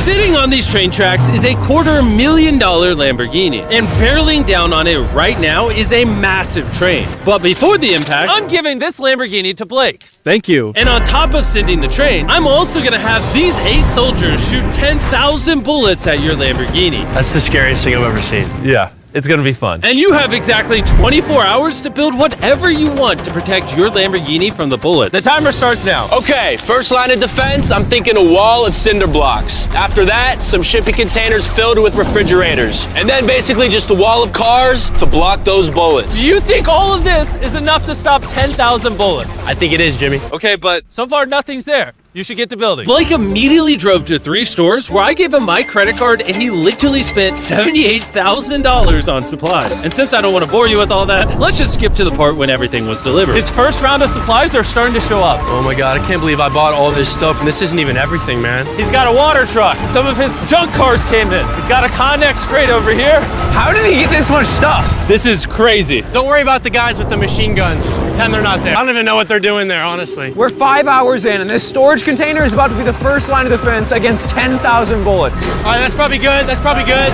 Sitting on these train tracks is a $250,000 Lamborghini, and barreling down on it right now is a massive train. But before the impact, I'm giving this Lamborghini to Blake. Thank you. And on top of sending the train, I'm also gonna have these 8 soldiers shoot 10,000 bullets at your Lamborghini. That's the scariest thing I've ever seen. Yeah. It's gonna be fun. And you have exactly 24 hours to build whatever you want to protect your Lamborghini from the bullets. The timer starts now. Okay, first line of defense, I'm thinking a wall of cinder blocks. After that, some shipping containers filled with refrigerators. And then basically just a wall of cars to block those bullets. Do you think all of this is enough to stop 10,000 bullets? I think it is, Jimmy. Okay, but so far nothing's there. You should get to building. Blake immediately drove to 3 stores where I gave him my credit card and he literally spent $78,000 on supplies. And since I don't want to bore you with all that, let's just skip to the part when everything was delivered. His first round of supplies are starting to show up. Oh my God, I can't believe I bought all this stuff and this isn't even everything, man. He's got a water truck. Some of his junk cars came in. He's got a Connex crate over here. How did he get this much stuff? This is crazy. Don't worry about the guys with the machine guns. Just pretend they're not there. I don't even know what they're doing there, honestly. We're 5 hours in, and this storage container is about to be the first line of defense against 10,000 bullets. All right, that's probably good. That's probably good.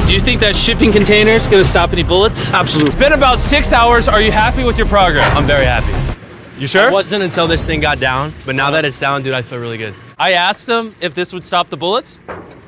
Do you think that shipping container is going to stop any bullets? Absolutely. It's been about 6 hours. Are you happy with your progress? I'm very happy. You sure? It wasn't until this thing got down, but now that it's down, dude, I feel really good. I asked them if this would stop the bullets,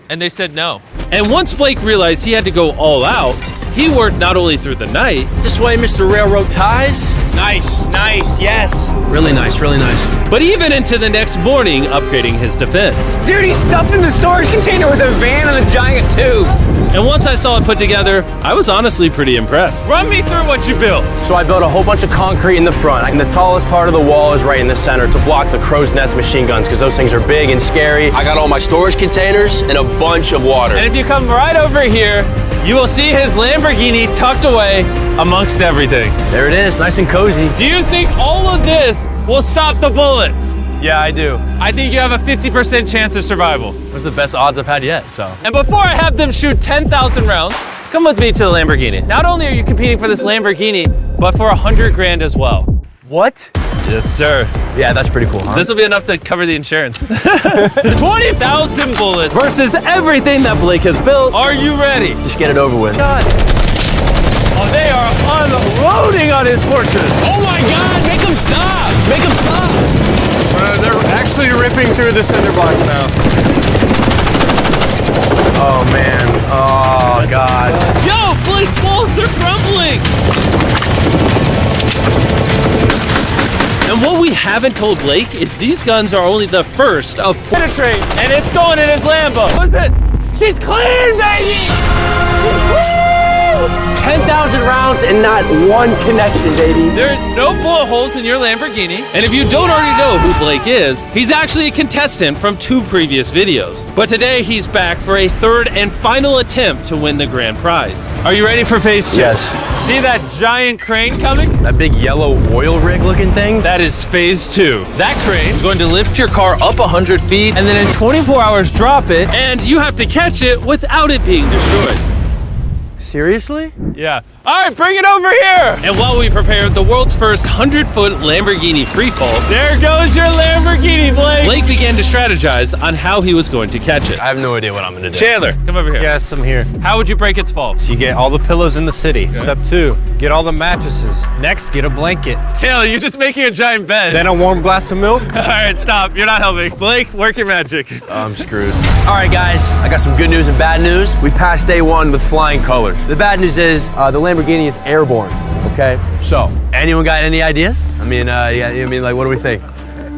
and they said no. And once Blake realized he had to go all out, he worked not only through the night. This way, Mr. Railroad Ties. Nice, nice, yes. Really nice, really nice. But even into the next morning, upgrading his defense. Dude, he's stuffing the storage container with a van and a giant tube. And once I saw it put together, I was honestly pretty impressed. Run me through what you built. So I built a whole bunch of concrete in the front, and the tallest part of the wall is right in the center to block the crow's nest machine guns, because those things are big and scary. I got all my storage containers and a bunch of water. And if you come right over here, you will see his Lamborghini tucked away amongst everything. There it is, nice and cozy. Do you think all of this will stop the bullets? Yeah, I do. I think you have a 50% chance of survival. It was the best odds I've had yet, so. And before I have them shoot 10,000 rounds, come with me to the Lamborghini. Not only are you competing for this Lamborghini, but for 100 grand as well. What? Yes, sir. Yeah, that's pretty cool, huh? This will be enough to cover the insurance. 20,000 bullets versus everything that Blake has built. Are you ready? Just get it over with. God. Oh, they are unloading on his fortress. Oh my God, make them stop! Make them stop! They're actually ripping through the cinder blocks now. Oh man, oh God. Yo, Blake's walls, they're crumbling. And what we haven't told Blake is these guns are only the first of penetrate, and it's going in his Lambo. What's it? She's clean, baby! 10,000 rounds and not one connection, baby. There's no bullet holes in your Lamborghini. And if you don't already know who Blake is, he's actually a contestant from 2 previous videos. But today he's back for a 3rd and final attempt to win the grand prize. Are you ready for phase 2? Yes. See that giant crane coming? That big yellow oil rig looking thing? That is phase 2. That crane is going to lift your car up 100 feet and then in 24 hours drop it, and you have to catch it without it being destroyed. Seriously? Yeah. All right, bring it over here. And while we prepare the world's first 100-foot Lamborghini freefall, there goes your Lamborghini, Blake. Blake began to strategize on how he was going to catch it. I have no idea what I'm gonna do. Chandler, come over here. Yes, I'm here. How would you break its fall? So you get all the pillows in the city. Okay. Step 2, get all the mattresses. Next, get a blanket. Chandler, you're just making a giant bed. Then a warm glass of milk. All right, stop. You're not helping. Blake, work your magic. I'm screwed. All right, guys, I got some good news and bad news. We passed day 1 with flying colors. The bad news is the Lamborghini is airborne, okay? So, anyone got any ideas? I mean, like, what do we think?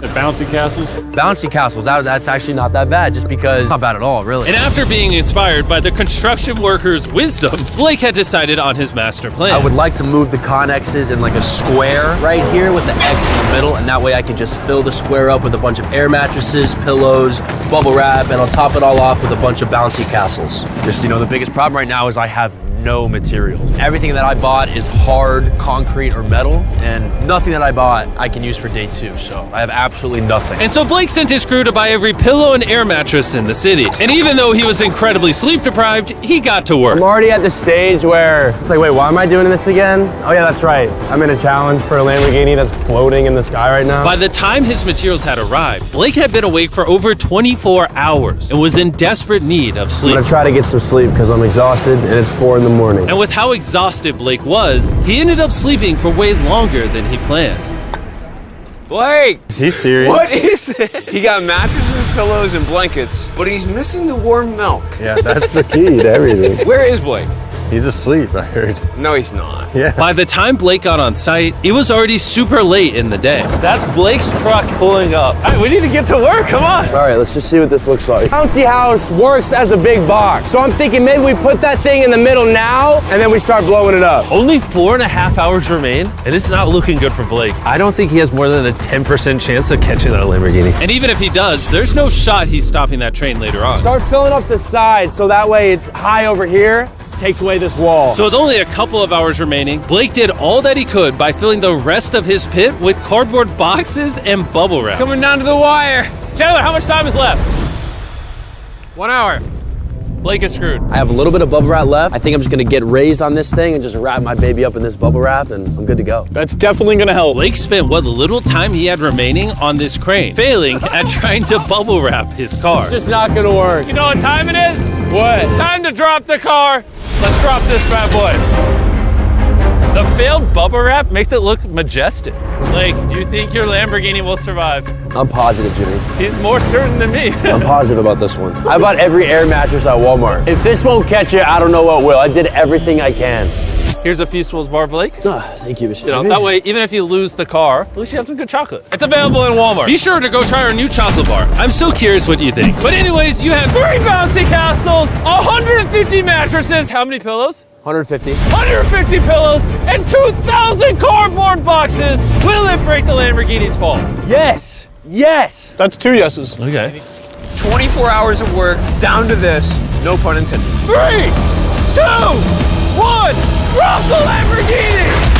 The bouncy castles? Bouncy castles, that's actually not that bad, just because, not bad at all, really. And after being inspired by the construction workers' wisdom, Blake had decided on his master plan. I would like to move the connexes in like a square right here with the X in the middle, and that way I can just fill the square up with a bunch of air mattresses, pillows, bubble wrap, and I'll top it all off with a bunch of bouncy castles. Just, the biggest problem right now is I have no materials. Everything that I bought is hard concrete or metal, and nothing that I bought I can use for day 2, so I have absolutely nothing. And so Blake sent his crew to buy every pillow and air mattress in the city. And even though he was incredibly sleep deprived, he got to work. I'm already at the stage where it's like, wait, why am I doing this again? Oh yeah, that's right. I'm in a challenge for a Lamborghini that's floating in the sky right now. By the time his materials had arrived, Blake had been awake for over 24 hours and was in desperate need of I'm sleep. gonna try to get some sleep because I'm exhausted and it's 4 in the morning. And with how exhausted Blake was, he ended up sleeping for way longer than he planned. Blake! Is he serious? What is this? He got mattresses, pillows, and blankets, but he's missing the warm milk. Yeah, that's The key to everything. Where is Blake? he's asleep, I heard. No, he's not. Yeah. By the time Blake got on site, it was already super late in the day. That's Blake's truck pulling up. All right, we need to get to work, come on. All right, let's just see what this looks like. Bouncy house works as a big box. So I'm thinking maybe we put that thing in the middle now and then we start blowing it up. Only 4.5 hours remain, and it's not looking good for Blake. I don't think he has more than a 10% chance of catching that Lamborghini. And even if he does, there's no shot he's stopping that train later on. Start filling up the side so that way it's high over here, takes away this wall. So with only a couple of hours remaining, Blake did all that he could by filling the rest of his pit with cardboard boxes and bubble wrap. Coming down to the wire. Chandler, how much time is left? 1 hour. Blake is screwed. I have a little bit of bubble wrap left. I think I'm just gonna get raised on this thing and just wrap my baby up in this bubble wrap and I'm good to go. That's definitely gonna help. Blake spent what little time he had remaining on this crane, failing at trying to bubble wrap his car. It's just not gonna work. You know what time it is? What? Time to drop the car. Let's drop this bad boy. The failed bubble wrap makes it look majestic. Blake, do you think your Lamborghini will survive? I'm positive, Jimmy. He's more certain than me. I'm positive about this one. I bought every air mattress at Walmart. If this won't catch it, I don't know what will. I did everything I can. Here's a Feastables bar, Blake. Thank you, Mr. You know, that way, even if you lose the car, at least you have some good chocolate. It's available in Walmart. Be sure to go try our new chocolate bar. I'm so curious what you think. But anyways, you have 3 bouncy castles, 150 mattresses. How many pillows? 150. 150 pillows and 2,000 cardboard boxes. Will it break the Lamborghini's fall? Yes. Yes. That's 2 yeses. Okay. 24 hours of work down to this. No pun intended. 3, 2, 1, drop the Lamborghini!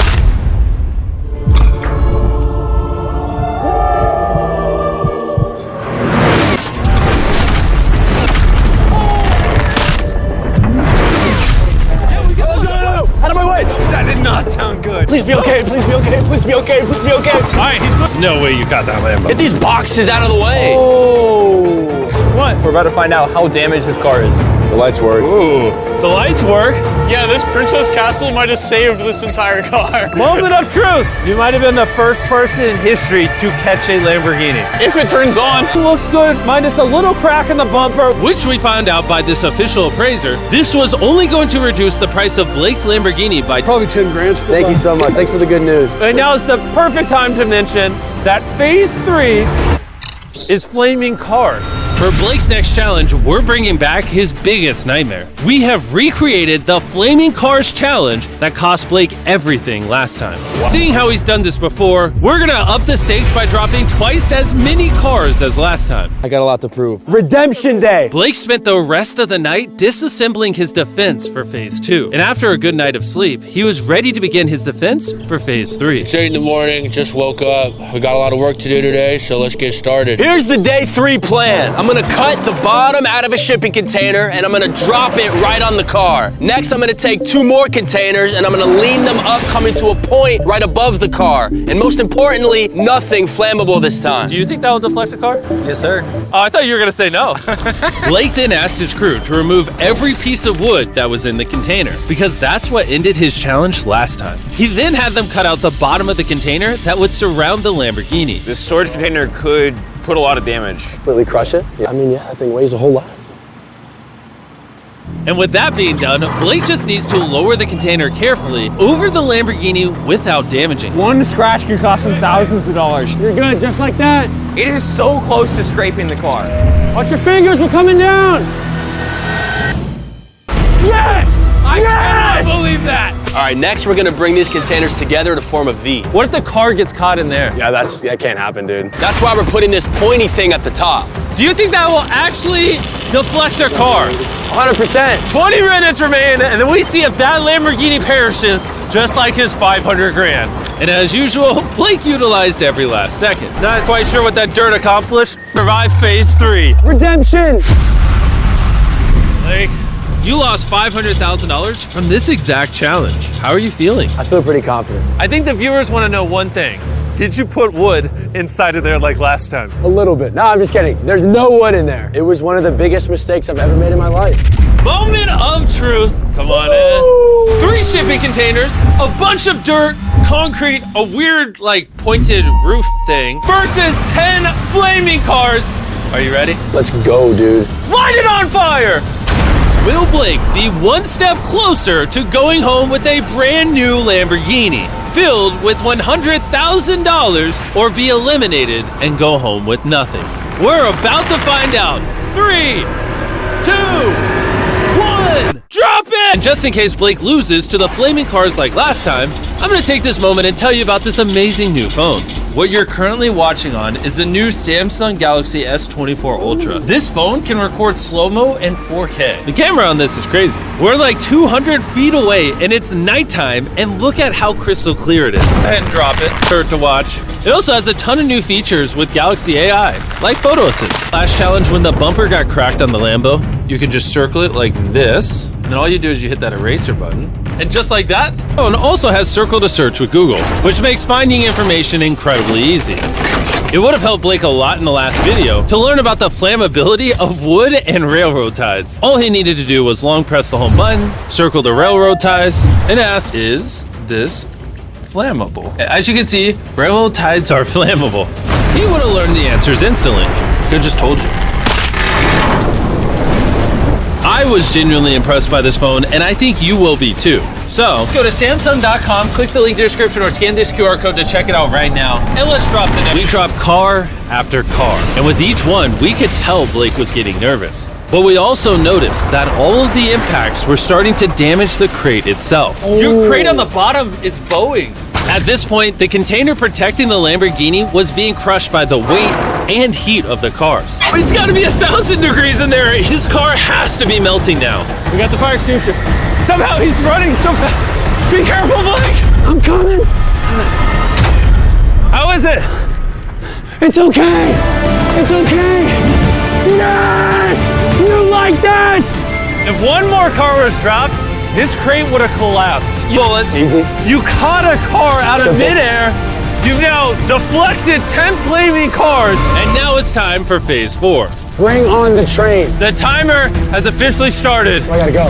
Out of my way. That did not sound good. Please be okay. Please be okay. Please be okay. Please be okay. All right, there's no way you got that Lambo. Get these boxes out of the way. Oh. What? We're about to find out how damaged this car is. The lights work. Ooh, the lights work. Yeah, this Princess Castle might have saved this entire car. Moment of truth. You might have been the first person in history to catch a Lamborghini. If it turns on. Looks good, minus a little crack in the bumper. Which we found out by this official appraiser, this was only going to reduce the price of Blake's Lamborghini by Probably 10 grand. Thank you so much. Thanks for the good news. And now it's the perfect time to mention that phase 3 is flaming cars. For Blake's next challenge, we're bringing back his biggest nightmare. We have recreated the Flaming Cars challenge that cost Blake everything last time. Wow. Seeing how he's done this before, we're gonna up the stakes by dropping twice as many cars as last time. I got a lot to prove. Redemption Day. Blake spent the rest of the night disassembling his defense for phase 2. And after a good night of sleep, he was ready to begin his defense for phase 3. It's 8 in the morning, just woke up. We got a lot of work to do today, so let's get started. Here's the day 3 plan. I'm gonna cut the bottom out of a shipping container and I'm gonna drop it right on the car. Next, I'm gonna take 2 more containers and I'm gonna lean them up, coming to a point right above the car. And most importantly, nothing flammable this time. Do you think that will deflect the car? Yes, sir. Oh, I thought you were gonna say no. Blake then asked his crew to remove every piece of wood that was in the container, because that's what ended his challenge last time. He then had them cut out the bottom of the container that would surround the Lamborghini. This storage container could put a lot of damage. Completely crush it? Yeah. I mean, yeah, that thing weighs a whole lot. And with that being done, Blake just needs to lower the container carefully over the Lamborghini without damaging. One scratch could cost him thousands of dollars. You're good, just like that. It is so close to scraping the car. Watch your fingers, we're coming down. Yes! I cannot believe that! All right, next we're gonna bring these containers together to form a V. What if the car gets caught in there? Yeah, that can't happen, dude. That's why we're putting this pointy thing at the top. Do you think that will actually deflect a car? 100%. 20 minutes remain, and then we see if that Lamborghini perishes, just like his 500 grand. And as usual, Blake utilized every last second. Not quite sure what that dirt accomplished. Survive phase 3. Redemption. Blake, you lost $500,000 from this exact challenge. How are you feeling? I feel pretty confident. I think the viewers want to know one thing. Did you put wood inside of there like last time? A little bit. No, I'm just kidding. There's no wood in there. It was one of the biggest mistakes I've ever made in my life. Moment of truth. Come on in. 3 shipping containers, a bunch of dirt, concrete, a weird, like, pointed roof thing, versus 10 flaming cars. Are you ready? Let's go, dude. Light it on fire! Will Blake be one step closer to going home with a brand new Lamborghini filled with $100,000, or be eliminated and go home with nothing? We're about to find out. 3, 2, 1, drop it! And just in case Blake loses to the flaming cars like last time, I'm gonna take this moment and tell you about this amazing new phone. What you're currently watching on is the new Samsung Galaxy S24 Ultra. This phone can record slow-mo and 4K. The camera on this is crazy. We're like 200 feet away and it's nighttime, and look at how crystal clear it is. And drop it. Hurt to watch. It also has a ton of new features with Galaxy AI, like photo assist. Last challenge, when the bumper got cracked on the Lambo, you can just circle it like this, and then all you do is you hit that eraser button. And just like that, the phone also has circle to search with Google, which makes finding information incredibly easy. It would have helped Blake a lot in the last video to learn about the flammability of wood and railroad ties. All he needed to do was long press the home button, circle the railroad ties, and ask, is this flammable? As you can see, railroad ties are flammable. He would have learned the answers instantly. Could have just told you. I was genuinely impressed by this phone, and I think you will be too. So, go to Samsung.com, click the link in the description, or scan this QR code to check it out right now. And let's drop the next. We dropped car after car, and with each one, we could tell Blake was getting nervous. But we also noticed that all of the impacts were starting to damage the crate itself. Your crate on the bottom is bowing. At this point, the container protecting the Lamborghini was being crushed by the weight and heat of the cars. It's gotta be 1,000 degrees in there. His car has to be melting now. We got the fire extinguisher. Somehow he's running so fast. Be careful, Blake. I'm coming. How is it? It's okay. It's okay. Yes! You like that? If one more car was dropped, this crate would have collapsed. Bullets. Easy. You caught a car out of midair. You've now deflected 10 flaming cars. And now it's time for phase 4. Bring on the train. The timer has officially started. I gotta go.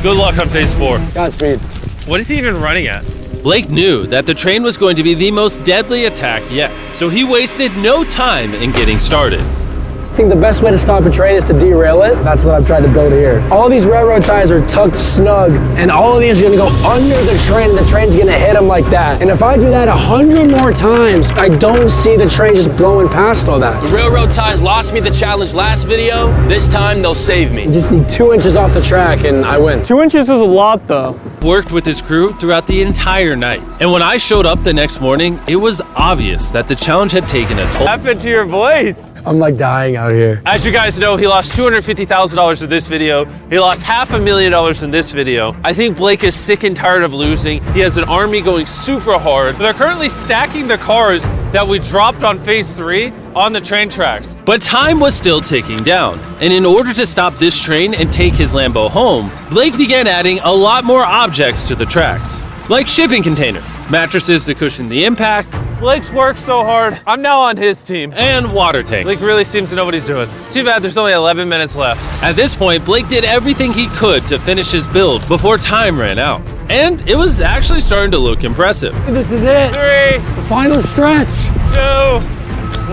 Good luck on phase 4. Godspeed. What is he even running at? Blake knew that the train was going to be the most deadly attack yet, so he wasted no time in getting started. I think the best way to stop a train is to derail it. That's what I've tried to build here. All these railroad ties are tucked snug, and all of these are gonna go under the train, and the train's gonna hit them like that. And if I do that 100 more times, I don't see the train just blowing past all that. The railroad ties lost me the challenge last video. This time, they'll save me. I just need 2 inches off the track, and I win. 2 inches is a lot, though. Worked with his crew throughout the entire night. And when I showed up the next morning, it was obvious that the challenge had taken a toll. What happened to your voice? I'm like dying out here. As you guys know, he lost $250,000 in this video. He lost $500,000 in this video. I think Blake is sick and tired of losing. He has an army going super hard. They're currently stacking the cars that we dropped on phase 3 on the train tracks. But time was still ticking down. And in order to stop this train and take his Lambo home, Blake began adding a lot more objects to the tracks, like shipping containers, mattresses to cushion the impact. Blake's worked so hard. I'm now on his team. And water tanks. Blake really seems to know what he's doing. Too bad there's only 11 minutes left. At this point, Blake did everything he could to finish his build before time ran out. And it was actually starting to look impressive. This is it. 3, The final stretch. 2,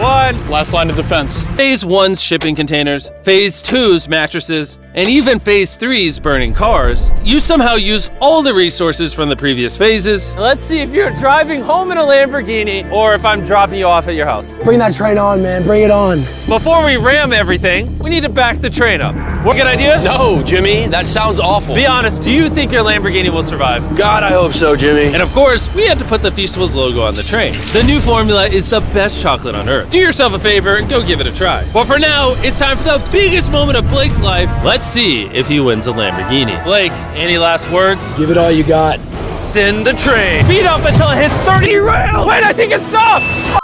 1. Last line of defense. Phase 1's shipping containers, Phase 2's mattresses, and even Phase 3's burning cars. You somehow use all the resources from the previous phases. Let's see if you're driving home in a Lamborghini or if I'm dropping you off at your house. Bring that train on, man. Bring it on. Before we ram everything, we need to back the train up. What good idea? No, Jimmy, that sounds awful. Be honest, do you think your Lamborghini will survive? God, I hope so, Jimmy. And of course, we had to put the Feastables logo on the train. The new formula is the best chocolate on earth. Do yourself a favor and go give it a try. But for now, it's time for the biggest moment of Blake's life. Let's see if he wins a Lamborghini. Blake, any last words? Give it all you got. Send the train. Speed up until it hits 30 rails. Wait, I think it stopped.